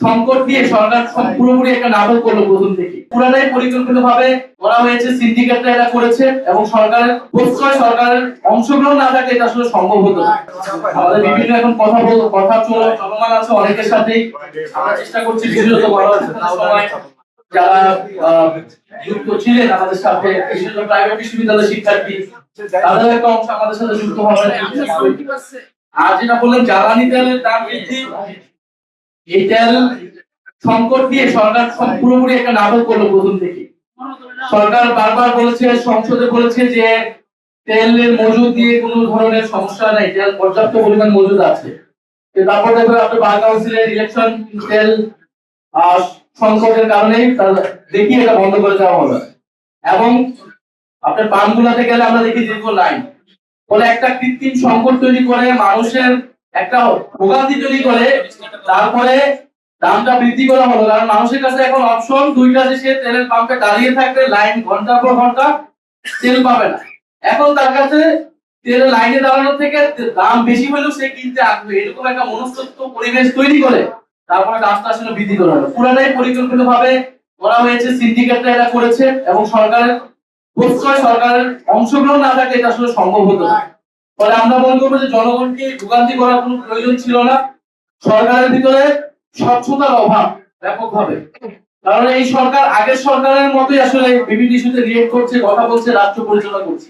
সংকট দিয়ে সরকার পুরোপুরি একটা নাটক করলো প্রথম থেকে। পুরাটাই পরিকল্পিত ভাবে করা হয়েছে, সিন্ডিকেটরা এটা করেছে এবং সরকারের প্রশ্রয়, সরকারের অংশগ্রহণ না থাকলে এটা আসলে সম্ভব হতো না। আমাদের বিভিন্ন এখন কথা চলমান আছে অনেকের সাথেই। আমরা চেষ্টা করছি বিশেষত সময় যারা যুক্ত ছিলেন আমাদের সাথে, বিশেষত প্রাইভেট বিশ্ববিদ্যালয়ের শিক্ষার্থী, তাদের একটা অংশ আমাদের সাথে যুক্ত হবে। আর যেটা বললেন জ্বালানি তেলের দাম বৃদ্ধি, এই তেল সংকট দিয়ে সরকার পুরোপুরি একটা নাটক করলো প্রথম থেকে। সরকার বারবার বলেছে, সংসদে বলেছে যে তেলের মজুদ দিয়ে কোনো ধরনের সমস্যা নাই, তেল পর্যাপ্ত পরিমাণ মজুদ আছে। তারপর দেখবেন আপনার বার কাউন্সিলের ইলেকশন, তেল সংকটের কারণেই দেখি এটা বন্ধ করে দেওয়া হলো। এবং আপনার পাম্পগুলোতে গেলে আমরা দেখি দীর্ঘ লাইন, বলে একটা কৃত্রিম সংকট তৈরি করে, মানুষের একটা ভোগান্তি তৈরি করে, তারপরে দামটা বৃদ্ধি করা হলো। কারণ মানুষের কাছে এখন অপশন দুইটা, যে সে তেলের পাম্পে দাঁড়িয়ে থাকবে, লাইন ঘন্টার পর ঘন্টা তেল পাবে না। এখন তার কাছে তেলের লাইনে দাঁড়ানোর থেকে দাম বেশি হলেও সে কিনতে আসবে, এরকম একটা মনস্তত্ত্ব পরিবেশ তৈরি করে তারপরে দামটা আসলে বৃদ্ধি করা হলো। পুরাটাই পরিকল্পিত ভাবে করা হয়েছে, সিন্ডিকেটরা এটা করেছে এবং সরকারের প্রশ্রয়, সরকারের অংশগ্রহণ না থাকলে এটা আসলে সম্ভব হতো না। ফলে আমরা মনে করবো যে জনগণকে ভোগান্তি করার কোনো প্রয়োজন ছিল না। সরকারের ভিতরে স্বচ্ছতার অভাব ব্যাপকভাবে, কারণ এই সরকার আগের সরকারের মতোই আসলে বিভিন্ন ইস্যুতে রিয়েক্ট করছে, কথা বলছে, রাষ্ট্র পরিচালনা করছে।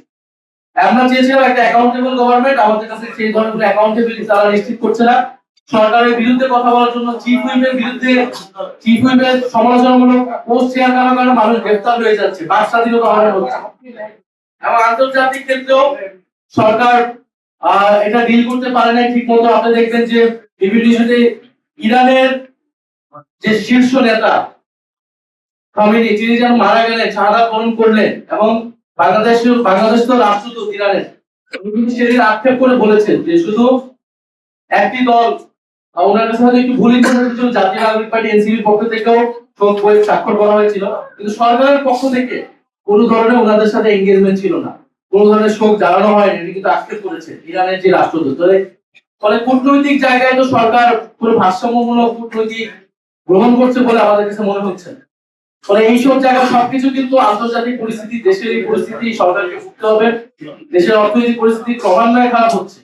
আমরা চেয়েছিলাম একটা অ্যাকাউন্টেবল গভর্নমেন্ট, আমাদের কাছে সেই ধরনের অ্যাকাউন্টেবিলিটি তারা নিশ্চিত করছে না। সরকারের বিরুদ্ধে কথা বলার জন্য চিফ হুইপের বিরুদ্ধে, চিফ হুইপের সমালোচনামূলক পোস্ট শেয়ার করার কারণে মানুষ গ্রেফতার হয়ে যাচ্ছে, বাক স্বাধীনতা হরণ হচ্ছে। এবং আন্তর্জাতিক ক্ষেত্রেও সরকার এটা ডিল করতে পারে নাই ঠিক মতো। আপনি দেখবেন যে বিভিন্ন ইস্যুতে ইরানের যে শীর্ষ নেতা খামেনি, তিনি যেন মারা গেলেন, শাহাদাত বরণ করলেন, এবং বাংলাদেশ তো রাষ্ট্রদূত ইরানের, সেদিন আক্ষেপ করে বলেছেন যে শুধু একটি দল, ওনার কাছে হয়তো একটু ভুলই করে হয়েছিল, জাতীয় নাগরিক পার্টি এনসিপির পক্ষ থেকেও শোক বই স্বাক্ষর করা হয়েছিল, কিন্তু সরকারের পক্ষ থেকে কোনো ধরনের ওনাদের সাথে এঙ্গেজমেন্ট ছিল না, কোনো ধরনের শোক জানানো হয়নি, এটি কিন্তু আক্ষেপ করেছে ইরানের যে রাষ্ট্রদূত। ফলে কূটনৈতিক জায়গায় তো সরকার পুরো ভারসাম্যমূলক কূটনৈতিক গ্রহণ করছে বলে আমাদের কাছে মনে হচ্ছে। ফলে এইসব জায়গায় সবকিছু কিন্তু আন্তর্জাতিক পরিস্থিতি, দেশের এই পরিস্থিতি সরকারকে ভুগতে হবে, দেশের অর্থনৈতিক পরিস্থিতি ক্রমান্বয়ে খারাপ হচ্ছে।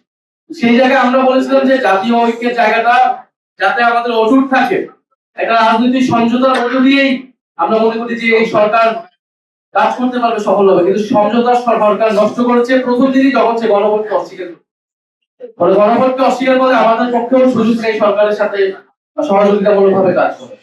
সেই জায়গায় আমরা বলেছিলাম যে জাতীয় ঐক্যের জায়গাটা যাতে আমাদের অটুট থাকে, একটা রাজনৈতিক সমঝোতার মধ্য দিয়েই আমরা মনে করি যে এই সরকার কাজ করতে পারবে সফল হবে। কিন্তু সমঝোতার সরকার নষ্ট করেছে প্রথম দিনই, যখন সে গণভোটকে অস্বীকার করে। ফলে গণভোটকে অস্বীকার করে আমাদের পক্ষেও সুযোগ নেই সরকারের সাথে সহযোগিতামূলক ভাবে কাজ করে।